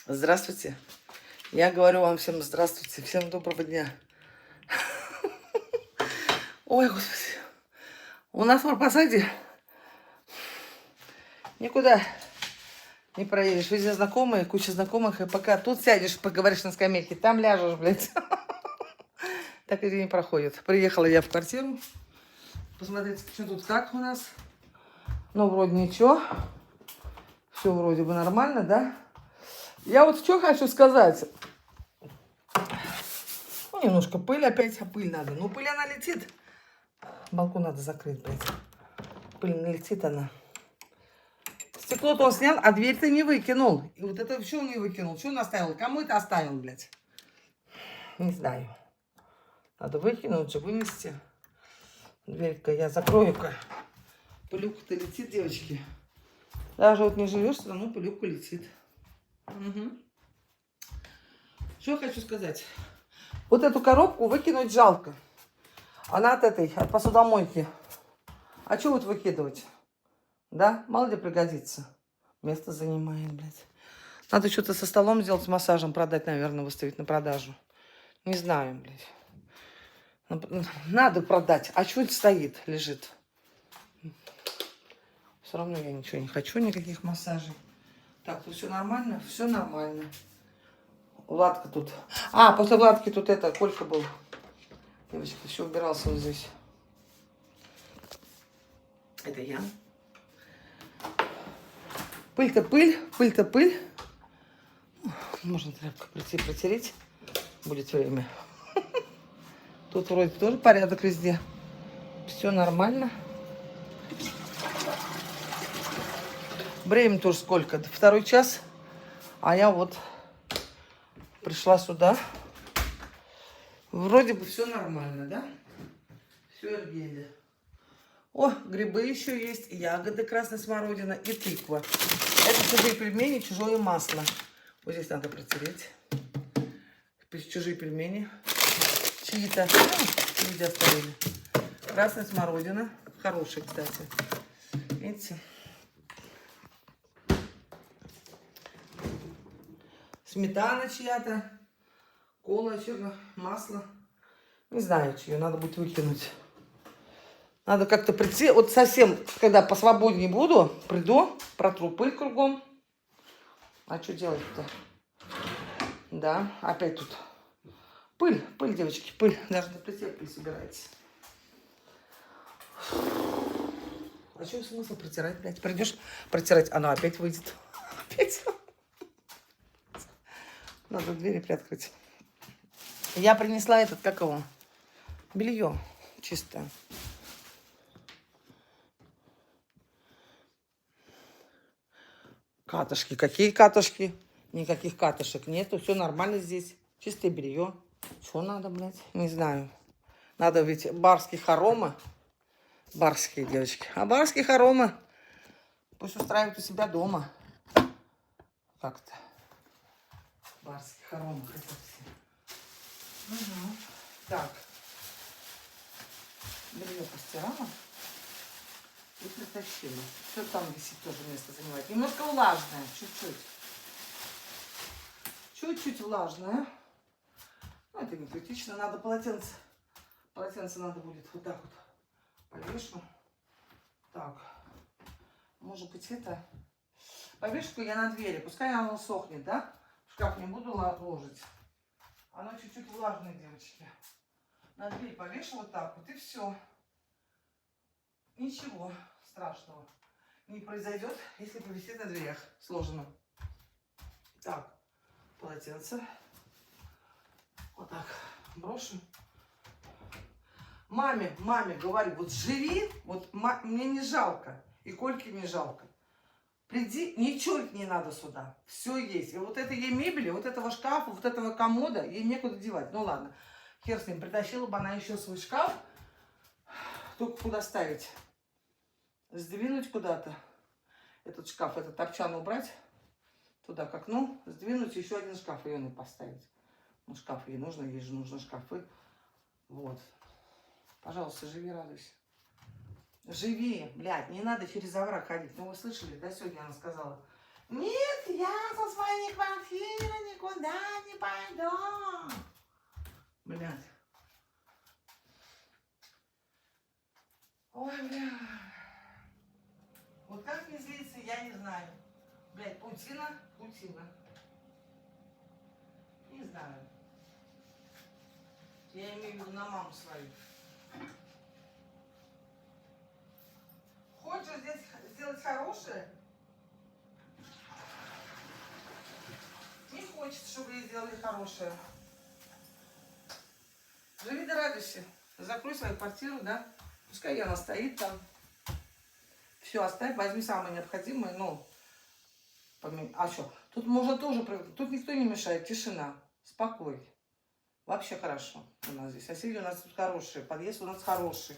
Здравствуйте. Я говорю вам всем здравствуйте, всем доброго дня. Ой, господи. У нас в Арпасаде никуда не проедешь. Везде знакомые, куча знакомых. И пока тут сядешь, поговоришь на скамейке, там ляжешь, блядь. Так и не проходит. Приехала я в квартиру. Посмотрите, что тут как у нас. Ну, вроде ничего. Все вроде бы нормально, да? Я вот что хочу сказать. Ну, немножко пыль опять, а пыль надо. Ну, пыль она летит. Балкон надо закрыть, блядь. Пыль не летит она. Стекло-то он снял, а дверь-то не выкинул. И вот это все не выкинул. Что он оставил? Кому это оставил, блядь? Не знаю. Надо выкинуть же, вынести. Дверь-ка я закрою-ка. Пылюка-то летит, девочки. Даже вот не живешь, все равно пылюка летит. Угу. Что я хочу сказать? Вот эту коробку выкинуть жалко. Она от посудомойки. А что вот выкидывать? Да? Мало ли пригодится. Место занимает, блядь. Надо что-то со столом сделать, с массажем продать, наверное, выставить на продажу. Не знаю, блядь. Надо продать. А что это стоит, лежит? Все равно я ничего не хочу, никаких массажей. Так, тут все нормально? Все нормально. Владка тут. А, после Владки тут Колька был. Девочка, еще убирался вот здесь. Это я. Пыль-то пыль, пыль-то пыль. Можно тряпкой прийти протереть. Будет время. Тут вроде тоже порядок везде. Все нормально. Время тоже сколько? 2 час. А я вот пришла сюда. Вроде бы все нормально, да? Все Эргеля. О, грибы еще есть, ягоды, красная смородина и тыква. Это чужие пельмени, чужое масло. Вот здесь надо протереть. Чужие пельмени. Чьи-то. Люди оставили. Красная смородина. Хорошая, кстати. Видите? Сметана чья-то. Кола, масло. Не знаю, чье. Надо будет выкинуть. Надо как-то прийти. Вот совсем, когда посвободнее буду, приду, протру пыль кругом. А что делать-то? Да, опять тут пыль, девочки, пыль. Даже на плите пыль собирается. А что смысл протирать, блядь? Придешь протирать, оно опять выйдет. Опять. Надо двери приоткрыть. Я принесла как его, белье чистое. Катышки. Какие катышки? Никаких катышек нету. Все нормально здесь. Чистое белье. Что надо, блядь? Не знаю. Надо ведь барские хоромы. Барские девочки. А барские хоромы пусть устраивают у себя дома. Как-то. Барские хоромы хотят все. Угу. Так. Белье постирала. И притащила. Все там висит, тоже место занимает. Немножко влажное, чуть-чуть. Чуть-чуть влажное. Ну, это не критично. Надо полотенце. Полотенце надо будет вот так вот повешу. Так. Может быть, повешу я на двери. Пускай оно сохнет, да? В шкаф не буду ложить. Оно чуть-чуть влажное, девочки. На дверь повешу вот так вот, и все. Ничего страшного не произойдет, если повисит на дверях сложено. Так, полотенце. Вот так брошу. Маме говорю, вот живи, вот мне не жалко, и Кольке не жалко. Приди, ничего не надо сюда, все есть. И вот этой ей мебели, вот этого шкафа, вот этого комода, ей некуда девать. Ну ладно, хер с ним, притащила бы она еще свой шкаф, только куда ставить? Сдвинуть куда-то этот шкаф, этот топчан убрать туда к окну, сдвинуть еще один шкаф ее поставить. Ну, шкаф ей нужно, ей же нужны шкафы. Вот. Пожалуйста, живи, радуйся. Живи, блядь, не надо через овраг ходить. Ну, вы слышали, да, сегодня она сказала? Нет, я со своей квартиры паутина, паутина. Не знаю. Я имею в виду на маму свою. Хочешь здесь сделать хорошее? Не хочет, чтобы ей сделали хорошее. Живи да радуйся. Закрой свою квартиру, да? Пускай она стоит там. Все, оставь, возьми самое необходимое, ну, а что? Тут можно тоже, тут никто не мешает, тишина, спокой. Вообще хорошо у нас здесь. Соседи у нас тут хорошие, подъезд у нас хороший.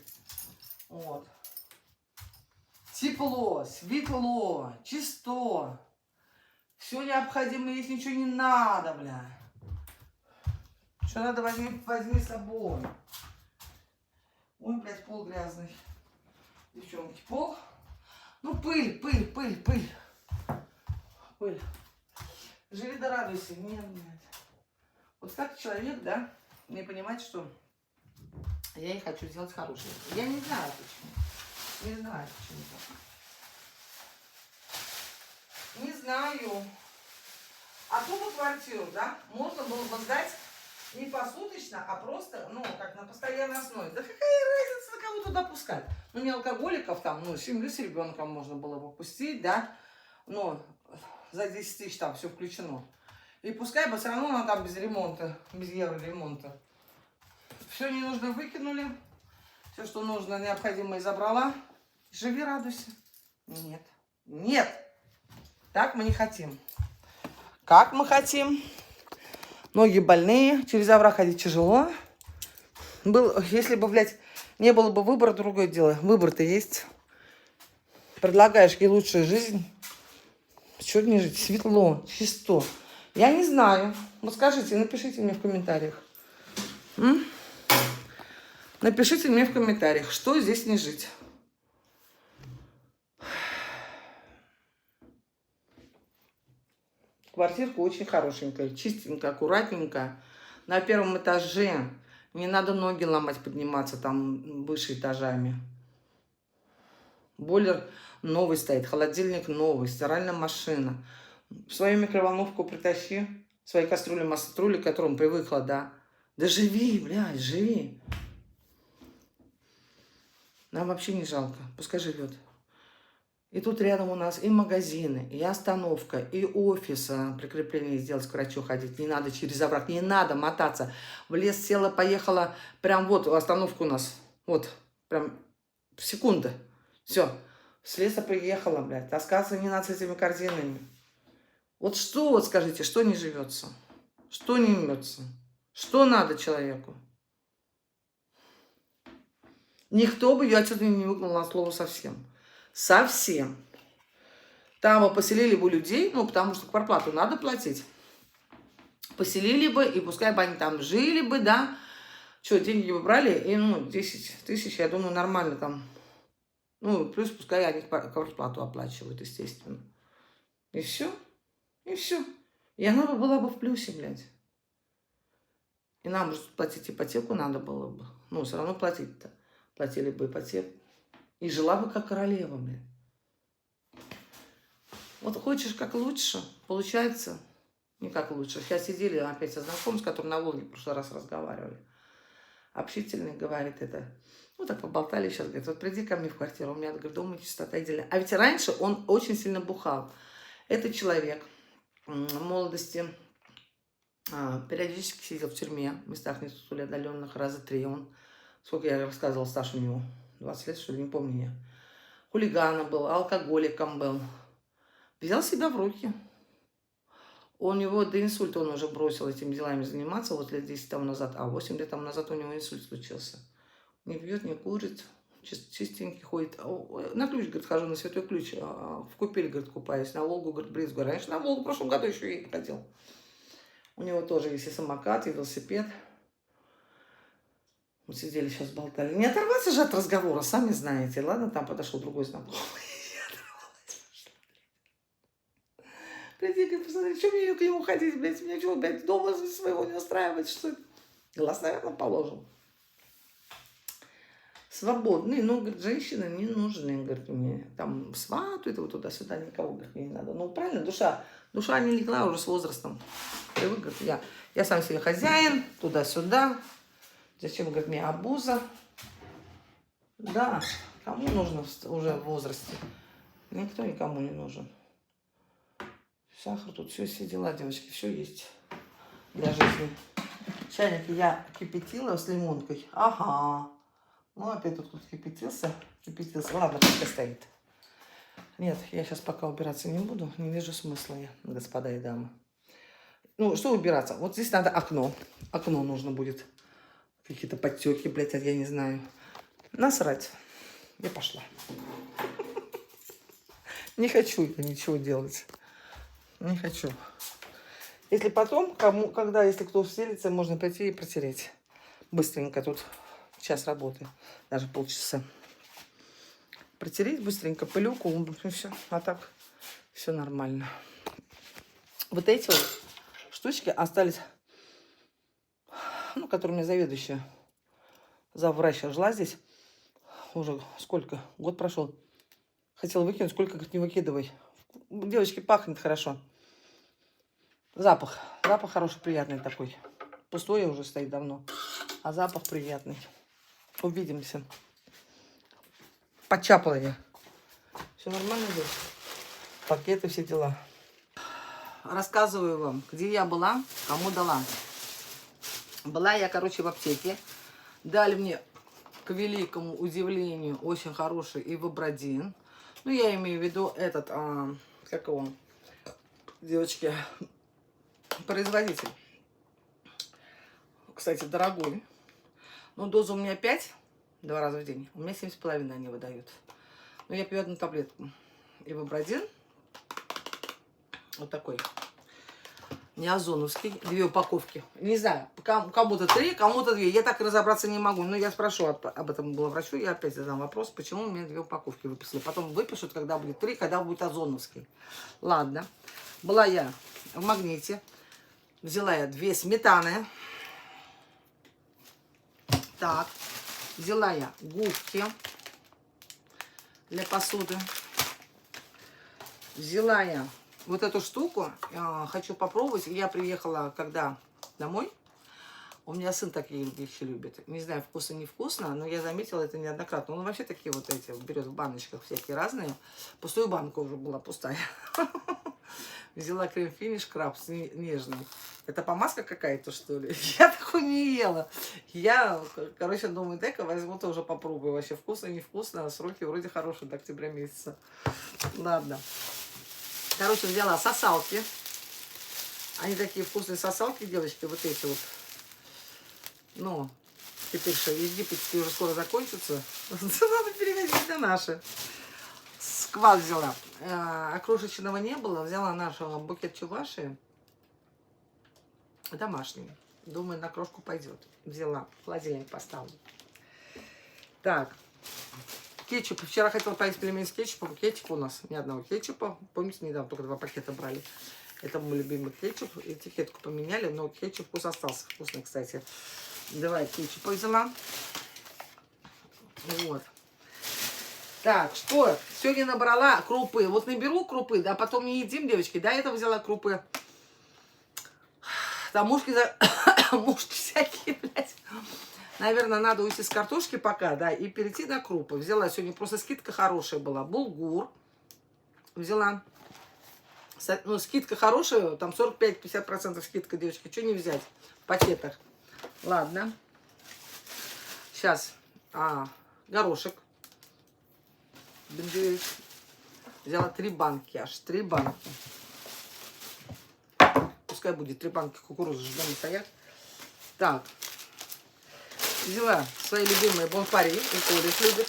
Вот. Тепло, светло, чисто. Все необходимое, есть ничего не надо, бля. Что надо, возьми с собой. Ой, блядь, пол грязный. Девчонки, пол. Ну, пыль. Пыль. Живи да радуйся. Нет. Вот как человек, да, не понимает, что я ей хочу сделать хорошее. Я не знаю почему. Не знаю почему. Не знаю. А ту квартиру, да, можно было бы сдать не посуточно, а просто, ну, как на постоянной основе. Да какая разница, на кого туда пускать? Ну, не алкоголиков там, ну, семью с ребенком можно было бы пустить, да, ну, за 10 тысяч там все включено. И пускай бы все равно она там без ремонта, без евроремонта. Все ненужное выкинули, все, что нужно, необходимое забрала. Живи, радуйся. Нет. Так мы не хотим. Как мы хотим? Ноги больные, через овраг ходить тяжело. Если бы, блядь, не было бы выбора, другое дело. Выбор-то есть. Предлагаешь ей лучшую жизнь. Чего не жить? Светло, чисто. Я не знаю. Вот скажите, напишите мне в комментариях. Напишите мне в комментариях, что здесь не жить. Квартирка очень хорошенькая, чистенькая, аккуратненькая. На первом этаже. Не надо ноги ломать, подниматься там выше этажами. Бойлер новый стоит, холодильник новый, стиральная машина. Свою микроволновку притащи, свои кастрюли-мастрюли, к которым привыкла, да. Да живи, блядь, живи. Нам вообще не жалко, пускай живет. И тут рядом у нас и магазины, и остановка, и офис, прикрепление сделать, к врачу ходить. Не надо через овраг, не надо мотаться. В лес села, поехала, прям вот остановка у нас. Вот, прям секунда. Все, с леса приехала, блядь. Таскаться не надо с этими корзинами. Вот что, вот скажите, что не живется? Что не имется? Что надо человеку? Никто бы ее отсюда не выгнал на слово совсем. Совсем. Там бы поселили бы людей, ну, потому что квартплату надо платить. Поселили бы, и пускай бы они там жили бы, да. Что, деньги бы брали, и, ну, 10 тысяч, я думаю, нормально там. Ну, плюс пускай они квартплату оплачивают, естественно. И все. И все. И она бы была бы в плюсе, блядь. И нам же платить ипотеку надо было бы. Ну, все равно платить-то. Платили бы ипотеку. И жила бы как королева, блядь. Вот хочешь как лучше, получается не как лучше. Сейчас сидели опять со знакомым, с которым на Волге в прошлый раз разговаривали. Общительный, говорит это. Ну, так поболтали сейчас, говорит, вот приди ко мне в квартиру, у меня, говорит, дома чистота идеальная. А ведь раньше он очень сильно бухал. Этот человек в молодости периодически сидел в тюрьме, в местах не столь отдаленных, раза 3. Он, сколько я рассказывала, стаж у него, 20 лет, что ли, не помню я. Хулиганом был, алкоголиком был. Взял себя в руки. У него до инсульта он уже бросил этими делами заниматься, вот лет 10 тому назад, а 8 лет тому назад у него инсульт случился. Не пьет, не курит, чистенький ходит. На ключ, говорит, хожу, на Святой Ключ, в купель, говорит, купаюсь, на Волгу, говорит, брызгаю. Раньше на Волгу в прошлом году еще и ходил. У него тоже есть и самокат, и велосипед. Мы сидели сейчас, болтали. Не оторваться же от разговора, сами знаете. Ладно, там подошел другой знакомый. Приди, посмотри, что мне к нему ходить, блядь, мне что, блядь, дома своего не устраивать, что ли? Глаз, наверное, положил. свободный. Ну, говорит, женщины не нужны, говорит, мне. Там свату этого туда-сюда, никого, говорит, мне не надо. Ну, правильно, душа не легла уже с возрастом. Привык, говорит, я сам себе хозяин, туда-сюда. Зачем, говорит, мне обуза? Да, кому нужно уже в возрасте? Никто никому не нужен. Сахар, тут все дела, девочки, все есть для жизни. Чайник я кипятила с лимонкой. Ага. Ну, опять тут кипятился. Ладно, пускай стоит. Нет, я сейчас пока убираться не буду. Не вижу смысла я, господа и дамы. Ну, что убираться? Вот здесь надо окно. Окно нужно будет. Какие-то подтеки, блядь, я не знаю. Насрать. Я пошла. Не хочу я ничего делать. Не хочу. Если потом, если кто вселится, можно пойти и протереть. Быстренько тут час работы, даже полчаса. Протереть быстренько пылюку, и все. А так все нормально. Вот эти вот штучки остались, ну, которые у меня заведующая, завврач жила здесь. Уже сколько? Год прошел. Хотела выкинуть, сколько, говорит, не выкидывай. Девочки, пахнет хорошо. Запах хороший, приятный такой. Пустое уже стоит давно, а запах приятный. Увидимся. Почапала я. Все нормально здесь? Пакеты, все дела. Рассказываю вам, где я была, кому дала. Была я, короче, в аптеке. Дали мне, к великому удивлению, очень хороший ивабрадин. Ну, я имею в виду этот, как его, девочки, производитель. Кстати, дорогой. Ну, доза у меня 5, 2 раза в день. У меня 7,5 они выдают. Но я пью одну таблетку. Ивабрадин. Вот такой. Не озоновский. 2 упаковки. Не знаю, кому-то 3, кому-то 2. Я так разобраться не могу. Но я спрошу об этом было врачу. Я опять задам вопрос, почему у меня 2 упаковки выписали. Потом выпишут, когда будет 3, когда будет озоновский. Ладно. Была я в Магните. Взяла я 2 сметаны. Так. Взяла я губки для посуды. Взяла я вот эту штуку. Хочу попробовать. Я приехала когда домой. У меня сын такие вещи любит. Не знаю, вкусно, не вкусно, но я заметила это неоднократно. Он вообще такие вот эти берет в баночках всякие разные. Пустую банку уже была пустая. Взяла крем-финиш крабс нежный. Это помазка какая-то, что ли? Я такой не ела. Я, короче, думаю, дай-ка возьму тоже попробую. Вообще вкусно, невкусно. Сроки вроде хорошие до октября месяца. Ладно. Короче, взяла сосалки. Они такие вкусные сосалки, девочки, вот эти вот. Ну, теперь что, египетские уже скоро закончатся. Надо переводить на наши. Сквал взяла. Окрошечного не было. Взяла нашего букет чуваши. Домашний. Думаю, на крошку пойдет. Взяла. В холодильник поставлю. Так. Кетчуп. Вчера хотела поесть пельмени с кетчупом. Кетчупа у нас ни одного кетчупа. Помните, недавно только 2 пакета брали. Это мой любимый кетчуп. Этикетку поменяли, но кетчуп вкус остался. Вкусный, кстати. Давай кетчупа взяла. Вот. Так, что? Сегодня набрала крупы. Вот наберу крупы, да, потом не едим, девочки. До этого взяла крупы. Там мушки всякие, блядь. Наверное, надо уйти с картошки пока, да, и перейти на крупы. Взяла сегодня, просто скидка хорошая была. Булгур взяла. Ну, скидка хорошая, там 45-50% скидка, девочки. Что не взять в пакетах? Ладно. Сейчас. Горошек. Взяла 3 банки, аж 3 банки. Пускай будет 3 банки кукурузы, ждем стоят. Так. Взяла свои любимые бонпари. И Корис любит.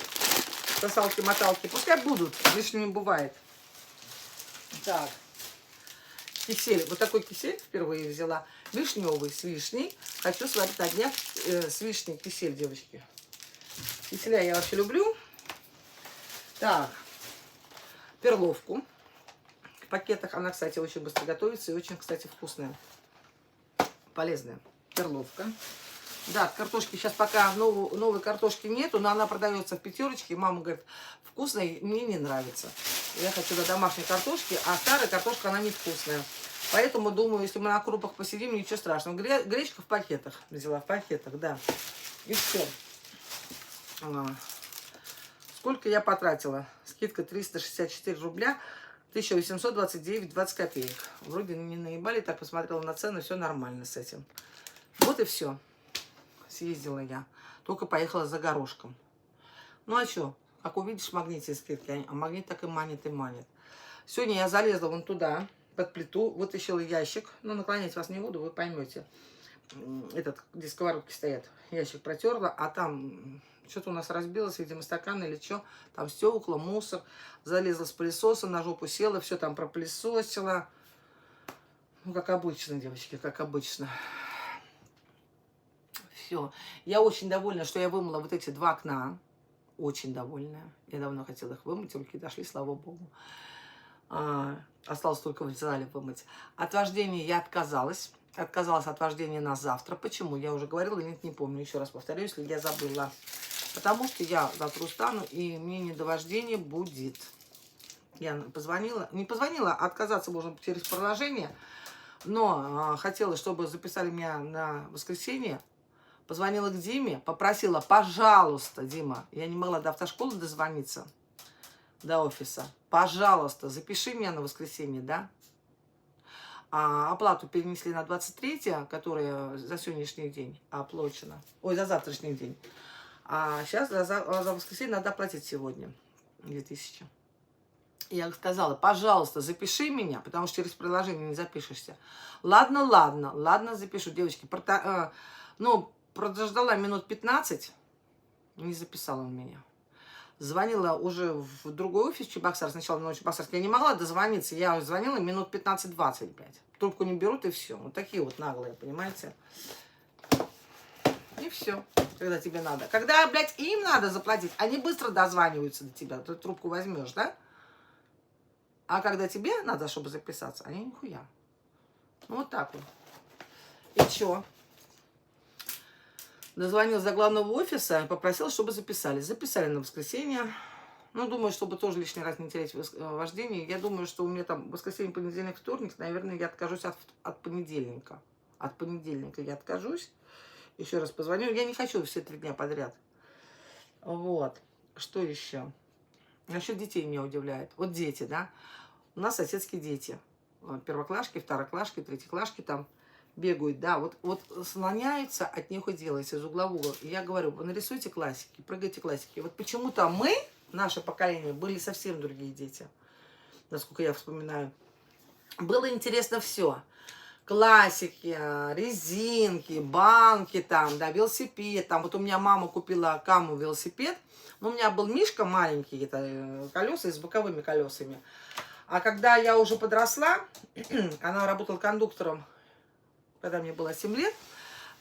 Сосалки-моталки. Пускай будут. Лишними бывает. Так. Кисель. Вот такой кисель впервые взяла. Вишневый с вишней. Хочу сварить на днях с вишней кисель, девочки. Киселя я вообще люблю. Так. Перловку. В пакетах она, кстати, очень быстро готовится и очень, кстати, вкусная. Полезная. Перловка. Да, картошки сейчас пока новой картошки нету, но она продается в пятерочке. Мама говорит, вкусная, мне не нравится. Я хочу до домашней картошки, а старая картошка, она невкусная. Поэтому думаю, если мы на крупах посидим, ничего страшного. Гречка в пакетах. Взяла в пакетах, да. И все. Сколько я потратила? Скидка 364 рубля, 1829,20 копеек. Вроде не наебали, так посмотрела на цены, все нормально с этим. Вот и все. Съездила я. Только поехала за горошком. Ну а что? Как увидишь, магните скидки. А магнит так и манит, и манит. Сегодня я залезла вон туда, под плиту, вытащила ящик. Ну, наклонять вас не буду, вы поймете. Этот, где сковородки стоят. Ящик протерла, а там что-то у нас разбилось, видимо, стакан или что. Там стекла, мусор. Залезла с пылесоса, на жопу села, все там пропылесосила. Ну, как обычно, девочки, как обычно. Все. Я очень довольна, что я вымыла вот эти 2 окна. Очень довольная. Я давно хотела их вымыть, руки дошли, слава богу. Осталось только в зале вымыть. От вождения я отказалась. Отказалась от вождения на завтра. Почему? Я уже говорила, нет, не помню. Еще раз повторю, если я забыла. Потому что я завтра устану, и мне не до вождения будет. Я позвонила. Не позвонила, а отказаться можно через приложение. Но хотела, чтобы записали меня на воскресенье. Позвонила к Диме, попросила, пожалуйста, Дима, я не могла до автошколы дозвониться, до офиса. Пожалуйста, запиши меня на воскресенье, да? Оплату перенесли на 23-е, которая за сегодняшний день оплачена. Ой, за завтрашний день. А сейчас за воскресенье надо оплатить сегодня 2000. Я сказала, пожалуйста, запиши меня, потому что через приложение не запишешься. Ладно, запишу, девочки. Продождала минут 15, не записал он меня. Звонила уже в другой офис Чебоксар, сначала на Чебоксарск. Я не могла дозвониться, я звонила минут 15-20, блядь. Трубку не берут, и все. Вот такие вот наглые, понимаете? И все, когда тебе надо. Когда, блядь, им надо заплатить, они быстро дозваниваются до тебя. Ты трубку возьмешь, да? А когда тебе надо, чтобы записаться, они нихуя. Ну, вот так вот. И чё? Дозвонилась до главного офиса и попросила, чтобы записали. Записали на воскресенье. Ну, думаю, чтобы тоже лишний раз не терять вождение. Я думаю, что у меня там воскресенье, понедельник, вторник. Наверное, я откажусь от понедельника. От понедельника я откажусь. Еще раз позвоню. Я не хочу все 3 дня подряд. Вот. Что еще? Насчет детей меня удивляет. Вот дети, да? У нас соседские дети. Первоклашки, второклашки, третьеклашки там бегают, да, вот слоняются, от них и делается из угла в угол. И я говорю, вы нарисуйте классики, прыгайте классики. Вот почему-то мы, наше поколение, были совсем другие дети, насколько я вспоминаю. Было интересно все. Классики, резинки, банки там, да, велосипед. Там вот у меня мама купила Каму велосипед. Но у меня был Мишка маленький, это колеса с боковыми колесами. А когда я уже подросла, она работала кондуктором, когда мне было 7 лет,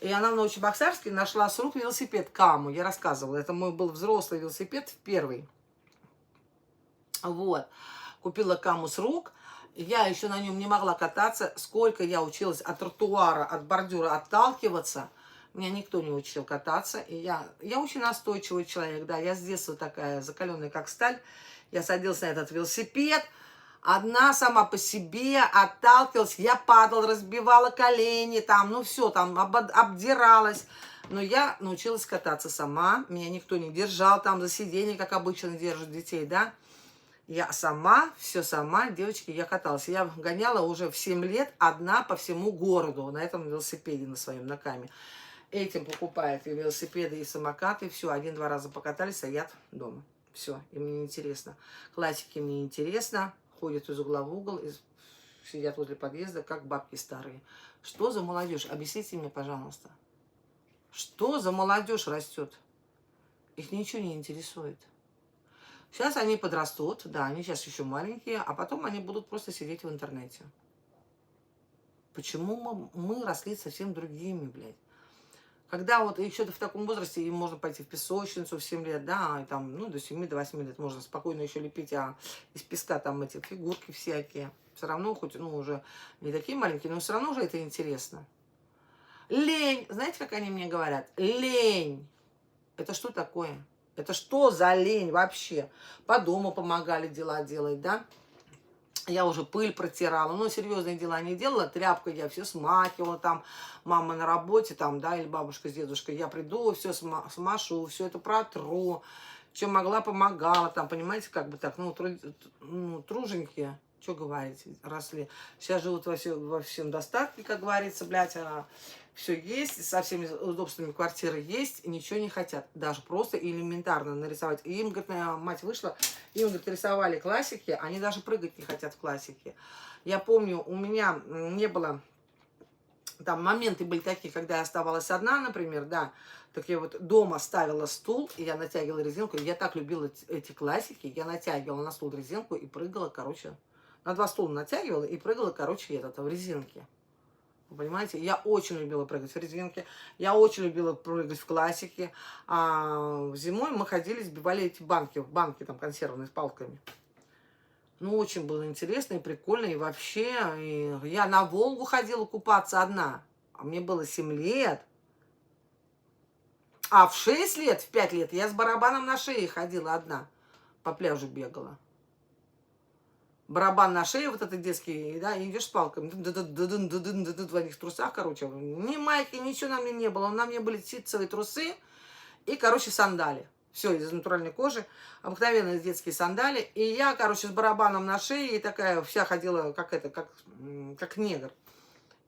и она в Новочебоксарске нашла с рук велосипед Каму. Я рассказывала, это мой был взрослый велосипед, первый. Вот. Купила Каму с рук. Я еще на нем не могла кататься. Сколько я училась от тротуара, от бордюра отталкиваться, меня никто не учил кататься. И я очень настойчивый человек, да, я с детства такая закаленная, как сталь. Я садилась на этот велосипед, одна сама по себе, отталкивалась, я падала, разбивала колени, там, ну все, там, обдиралась. Но я научилась кататься сама, меня никто не держал там за сиденье, как обычно держат детей, да. Я сама, все сама, девочки, я каталась. Я гоняла уже в 7 лет одна по всему городу на этом велосипеде, на своем, на Каме. Этим покупают и велосипеды, и самокаты, все, 1-2 раза покатались, сидят дома. Все, им не интересно. Классики мне интересно. Ходят из угла в угол, сидят возле подъезда, как бабки старые. Что за молодежь? Объясните мне, пожалуйста. Что за молодежь растет? Их ничего не интересует. Сейчас они подрастут, да, они сейчас еще маленькие, а потом они будут просто сидеть в интернете. Почему мы росли совсем другими, блядь? Когда вот еще в таком возрасте им можно пойти в песочницу в 7 лет, да, и там, ну, до 7-8 лет можно спокойно еще лепить, из песка там эти фигурки всякие. Все равно, хоть, ну, уже не такие маленькие, но все равно уже это интересно. Лень. Знаете, как они мне говорят? Лень. Это что такое? Это что за лень вообще? По дому помогали дела делать, да? Я уже пыль протирала, но серьезные дела не делала. Тряпкой я все смахивала, там мама на работе, там, да, или бабушка с дедушкой. Я приду, все смашу, все это протру. Чем могла, помогала, там, понимаете, как бы так, ну, труженькие, что говорить, росли. Сейчас живут во всем достатке, как говорится, блядь, все есть, со всеми удобствами квартиры есть, и ничего не хотят. Даже просто элементарно нарисовать. И им, говорит, моя мать вышла, им, говорит, рисовали классики, они даже прыгать не хотят в классике. Я помню, у меня не было... Там моменты были такие, когда я оставалась одна, например, да, так я вот дома ставила стул, и я натягивала резинку. Я так любила эти классики, я натягивала на стул резинку и прыгала, короче, на 2 стула натягивала и прыгала, короче, в резинке. Вы понимаете? Я очень любила прыгать в резинке, я очень любила прыгать в классике. А зимой мы ходили, сбивали эти банки там консервные с палками. Ну, очень было интересно и прикольно, и вообще. И я на Волгу ходила купаться одна, а мне было 7 лет. А в 6 лет, в 5 лет я с барабаном на шее ходила одна, по пляжу бегала. Барабан на шее, вот этот детский, да, и идешь с палками, в одних трусах, короче. Ни майки, ничего на мне не было. На мне были ситцевые трусы и, короче, сандали. Все из натуральной кожи, обыкновенные детские сандали. И я, короче, с барабаном на шее, и такая вся ходила, как негр.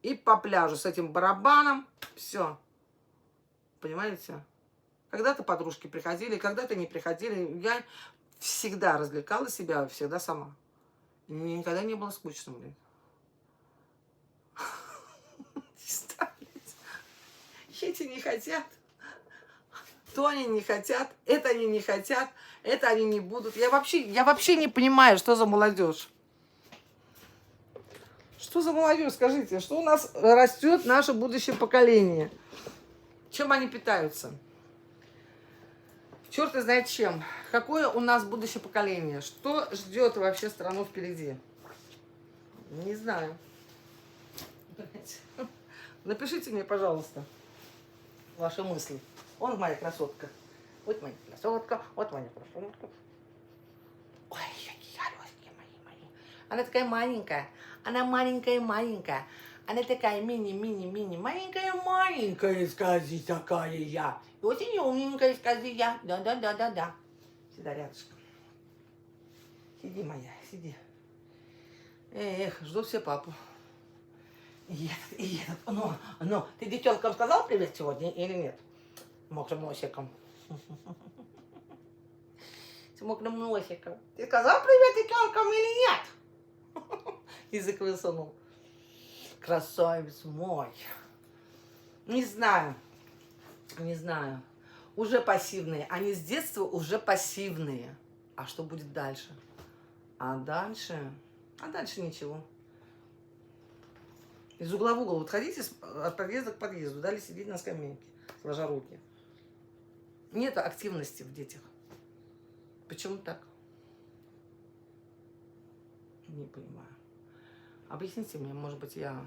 И по пляжу с этим барабаном, все. Понимаете? Когда-то подружки приходили, когда-то не приходили. Я всегда развлекала себя, всегда сама. Мне никогда не было скучно, блин. Эти не хотят, то они не хотят, это они не хотят, это они не будут. Я вообще не понимаю, что за молодежь. Что за молодежь, скажите? Что у нас растет наше будущее поколение? Чем они питаются? Черт знает чем. Какое у нас будущее поколение? Что ждет вообще страну впереди? Не знаю. Напишите мне, пожалуйста, ваши мысли. Вот моя красотка. Вот моя красотка. Вот моя красотка. Ой, какие хорошие мои. Она такая маленькая. Она маленькая. Она такая мини, маленькая, скажи, такая я. И очень умненькая, скажи я. Да. Сюда рядышком. Сиди, моя, сиди. Эх, жду все папу. И этот. Ну, ты девчонкам сказал привет сегодня или нет? Мокрым носиком. С мокрым носиком. Ты сказал привет девчонкам или нет? Язык высунул. Красавец мой. Не знаю. Уже пассивные. Они с детства уже пассивные. А что будет дальше? А дальше ничего. Из угла в угол. Вот ходите от подъезда к подъезду, дали сидеть на скамейке, сложа руки. Нет активности в детях. Почему так? Не понимаю. Объясните мне, может быть, я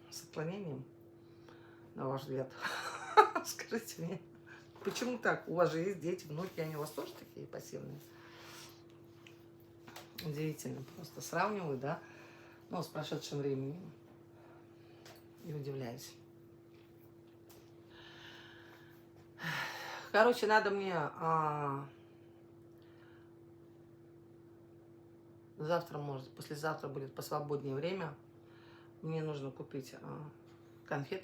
с отклонением, на ваш взгляд. Скажите мне, почему так? У вас же есть дети, внуки, они у вас тоже такие пассивные? Удивительно просто. Сравниваю, да, ну, с прошедшим временем. И удивляюсь. Короче, надо мне завтра, может, послезавтра будет посвободнее время. Мне нужно купить конфет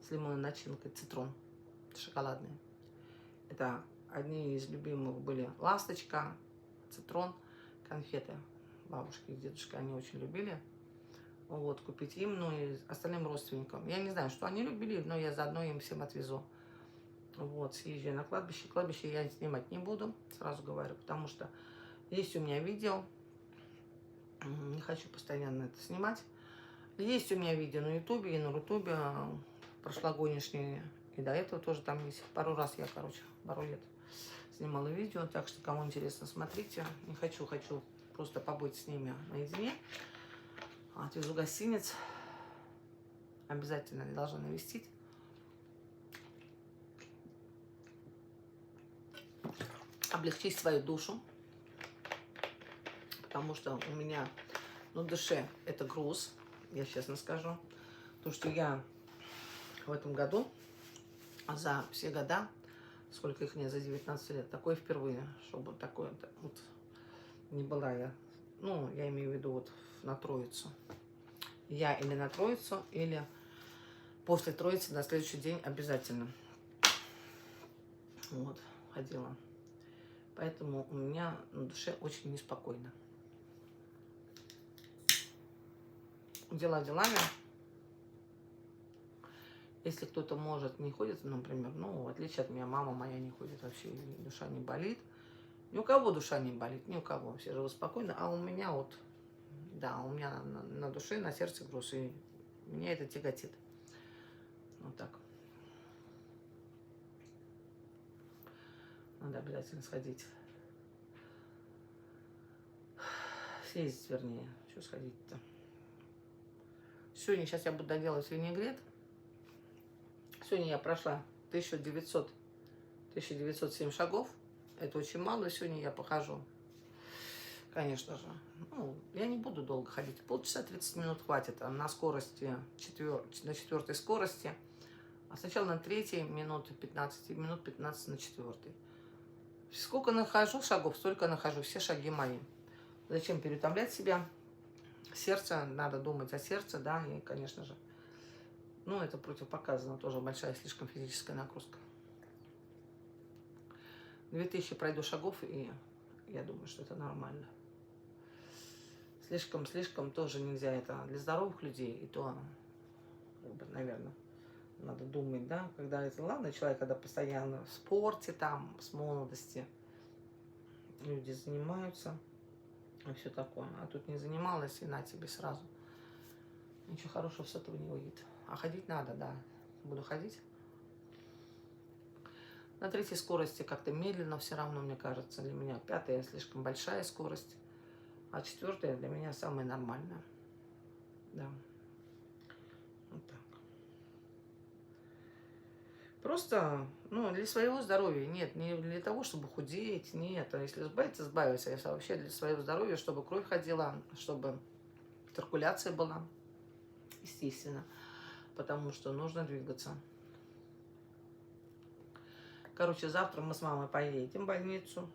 с лимонной начинкой, цитрон шоколадный. Это одни из любимых были ласточка, цитрон, конфеты. Бабушки и дедушка, они очень любили. Вот, купить им, ну и остальным родственникам. Я не знаю, что они любили, но я заодно им всем отвезу. Вот, съезжаю на кладбище. Кладбище я снимать не буду, сразу говорю, потому что есть у меня видео. Не хочу постоянно это снимать. Есть у меня видео на ютубе и на рутубе прошлогодние. И до этого тоже там есть. Пару лет снимала видео. Так что, кому интересно, смотрите. Не хочу просто побыть с ними наедине. Отвезу гостиниц. Обязательно должна навестить. Облегчить свою душу. Потому что у меня на душе это груз, я честно скажу. То, что я в этом году, за все года, сколько их мне, за 19 лет, такое впервые, чтобы такое вот не была я. Ну, я имею в виду вот на Троицу. Я или на Троицу, или после Троицы на следующий день обязательно. Вот, ходила. Поэтому у меня на душе очень неспокойно. Дела делами. Если кто-то может, не ходит, например, ну, в отличие от меня, мама моя не ходит вообще, душа не болит. Ни у кого душа не болит, ни у кого, все живут спокойно. А у меня вот, да, у меня на душе, на сердце груз, и меня это тяготит. Вот так. Надо обязательно сходить. Съездить, вернее. Что сходить-то? Сегодня, сейчас я буду доделать винегрет. Сегодня я прошла 1907 шагов. Это очень мало. Сегодня я похожу. Конечно же. Ну, я не буду долго ходить. Полчаса 30 минут хватит. На скорости, на 4 скорости. А сначала на 3 минут 15, минут 15 на 4. Сколько нахожу шагов, столько нахожу. Все шаги мои. Зачем переутомлять себя? Сердце, надо думать о сердце, да, и, конечно же, ну, это противопоказано, тоже большая слишком физическая нагрузка. 2000 пройду шагов, и я думаю, что это нормально. Слишком тоже нельзя это для здоровых людей, и то, как бы, наверное, надо думать, да, когда это, ладно, человек, когда постоянно в спорте, там, с молодости люди занимаются, и все такое. А тут не занималась, и на тебе сразу. Ничего хорошего с этого не выйдет. А ходить надо, да. Буду ходить. На 3 скорости как-то медленно все равно, мне кажется. Для меня 5 слишком большая скорость. А 4 для меня самая нормальная. Да. Вот так. Просто, ну, для своего здоровья. Нет, не для того, чтобы худеть. Нет. А если избавиться, избавиться. Я вообще для своего здоровья, чтобы кровь ходила, чтобы циркуляция была. Естественно. Потому что нужно двигаться. Короче, завтра мы с мамой поедем в больницу.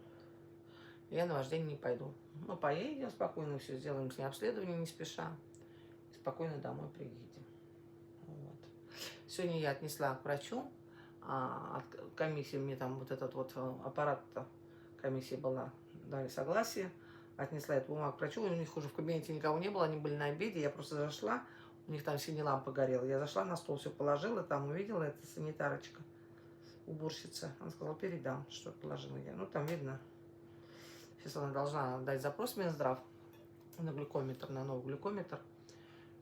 Я на вождение не пойду. Ну, поедем спокойно, все сделаем с ней обследование не спеша. И спокойно домой приедем. Вот. Сегодня я отнесла к врачу. От комиссии мне там вот этот вот аппарат-то, комиссия была, дали согласие. Отнесла эту бумагу к врачу. У них уже в кабинете никого не было, они были на обеде. Я просто зашла, у них там синяя лампа горела. Я зашла, на стол все положила, там увидела, это санитарочка, уборщица. Она сказала, передам, что положила я. Ну, там видно. Сейчас она должна дать запрос в Минздрав на глюкометр, на новый глюкометр.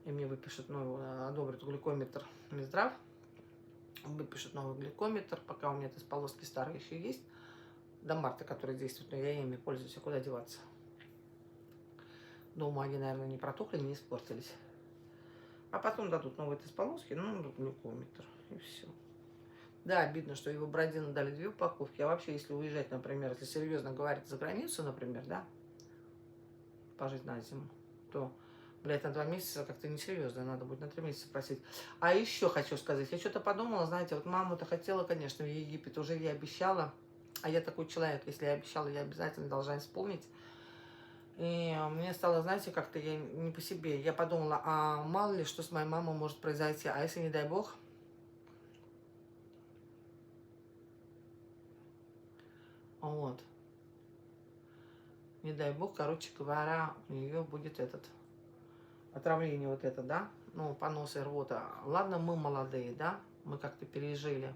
И мне выпишут новый, одобрят глюкометр Минздрав. Выпишут новый глюкометр, пока у меня эти полоски старые еще есть. До марта, которые действуют, но я ими пользуюсь, а куда деваться? Дома они, наверное, не протухли, не испортились. А потом дадут новые полоски, ну, глюкометр, и все. Да, обидно, что его Бродину дали 2 упаковки. А вообще, если уезжать, например, если серьезно говорить за границу, например, да, пожить на зиму, то, блядь, на 2 месяца как-то несерьезно, надо будет на 3 месяца просить. А еще хочу сказать, я что-то подумала, знаете, вот маму-то хотела, конечно, в Египет, уже я обещала, а я такой человек, если я обещала, я обязательно должна исполнить. И мне стало, знаете, как-то я не по себе. Я подумала, а мало ли, что с моей мамой может произойти, а если, не дай бог, вот. Не дай бог, короче говоря, у нее будет отравление вот это, да? Ну, понос и рвота. Ладно, мы молодые, да? Мы как-то пережили.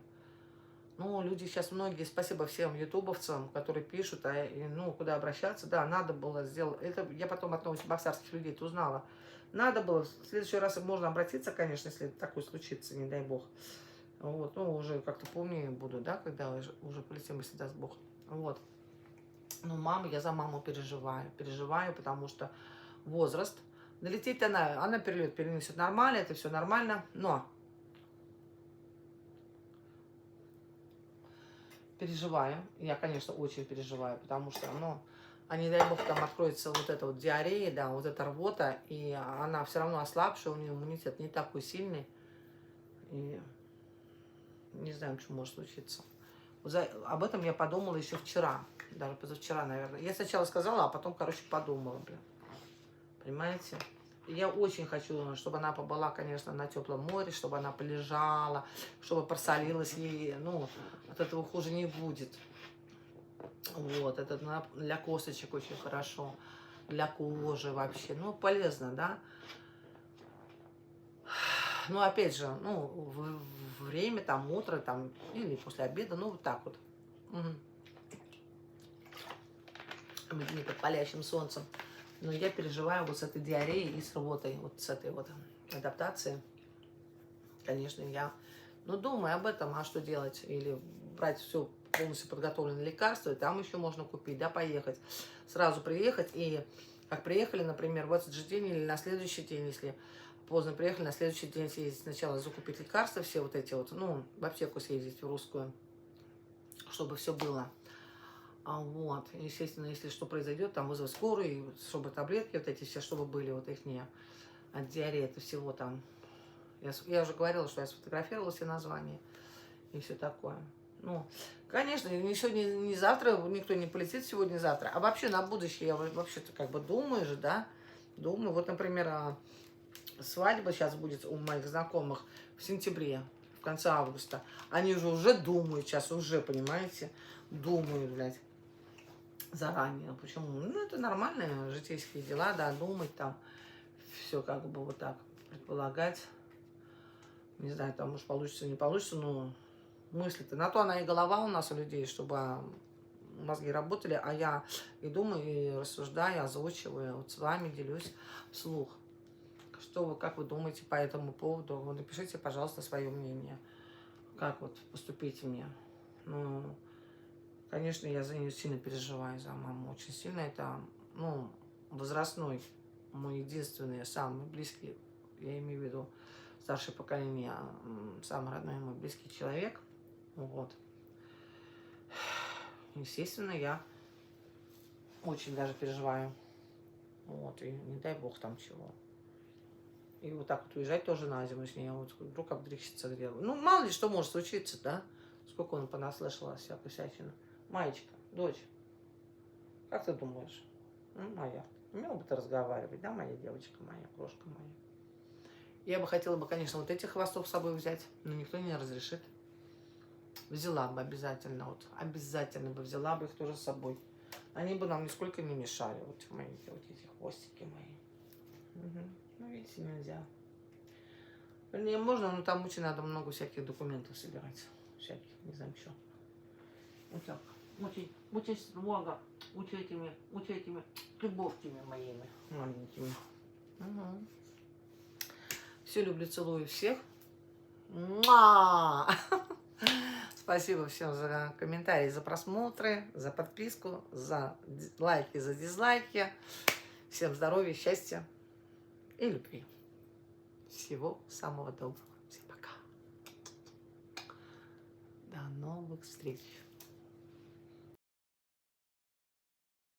Ну, люди сейчас многие, спасибо всем ютубовцам, которые пишут, ну, куда обращаться. Да, надо было сделать. Это я потом от новосибирских людей узнала. Надо было. В следующий раз можно обратиться, конечно, если такое случится, не дай бог. Вот, ну, уже как-то поумнее буду, да, когда уже полетим, если даст бог. Вот. Ну, мама, я за маму переживаю. Переживаю, потому что возраст, Долететь она перелет перенесет нормально, это все нормально, но переживаю. Я, конечно, очень переживаю, потому что, ну, а не дай бог, там откроется вот эта вот диарея, да, вот эта рвота, и она все равно ослабшая, у нее иммунитет не такой сильный, и не знаю, что может случиться. Об этом я подумала еще вчера, даже позавчера, наверное. Я сначала сказала, а потом, короче, подумала, блин. Понимаете? Я очень хочу, чтобы она побыла, конечно, на теплом море, чтобы она полежала, чтобы просолилась ей, ну, от этого хуже не будет. Вот, это для косточек очень хорошо, для кожи вообще, ну, полезно, да. Ну, опять же, ну, время, там, утро, там, или после обеда, ну, вот так вот. Не под палящим солнцем. Но я переживаю вот с этой диареей и с рвотой, вот с этой вот адаптацией. Конечно, я, ну, думаю об этом, а что делать? Или брать все полностью подготовленное лекарство, и там еще можно купить, да, поехать. Сразу приехать, и как приехали, например, в этот же день или на следующий день, если поздно приехали, на следующий день съездить сначала закупить лекарства, все вот эти вот, ну, в аптеку съездить, в русскую, чтобы все было. Вот, естественно, если что произойдет, там вызвать скорую, чтобы таблетки вот эти все, чтобы были вот их не от диареи, это всего там. Я уже говорила, что я сфотографировала все названия и все такое. Ну, конечно, ни сегодня, ни завтра, никто не полетит сегодня-завтра. А вообще на будущее я вообще-то как бы думаю же, да, думаю. Вот, например, свадьба сейчас будет у моих знакомых в сентябре, в конце августа. Они же уже думают сейчас, уже, понимаете, думают, блядь, заранее. Почему? Ну, это нормальные житейские дела, да, думать там, все как бы вот так предполагать. Не знаю, там, может, получится, не получится, но мысли-то. На то она и голова у нас у людей, чтобы мозги работали, а я и думаю, и рассуждаю, озвучиваю, вот с вами делюсь вслух. Что вы, как вы думаете по этому поводу? Вы напишите, пожалуйста, свое мнение. Как вот поступить мне? Ну, конечно, я за нее сильно переживаю, за маму. Очень сильно это, ну, возрастной, мой единственный, самый близкий, я имею в виду старшее поколение, самый родной мой близкий человек. Вот. Естественно, я очень даже переживаю. Вот, и не дай бог там чего. И вот так вот уезжать тоже на зиму с ней, вот вдруг обдрищится где. Ну, мало ли что может случиться, да? Сколько он понаслышала всякой всячины. Маечка, дочь, как ты думаешь? Ну, моя. Умела бы ты разговаривать, да, моя девочка моя, крошка моя? Я бы хотела бы, конечно, вот этих хвостов с собой взять, но никто не разрешит. Взяла бы обязательно, вот, обязательно бы взяла бы их тоже с собой. Они бы нам нисколько не мешали, вот мои, вот эти хвостики мои. Угу. Ну, видите, нельзя. Вернее, можно, но там очень надо много всяких документов собирать. Всяких, не знаю, что. Вот так. Очень много этими любовками моими маленькими. Угу. Все, люблю, целую всех. Муа! Спасибо всем за комментарии, за просмотры, за подписку, за лайки, за дизлайки. Всем здоровья, счастья и любви. Всего самого доброго. Всем пока. До новых встреч.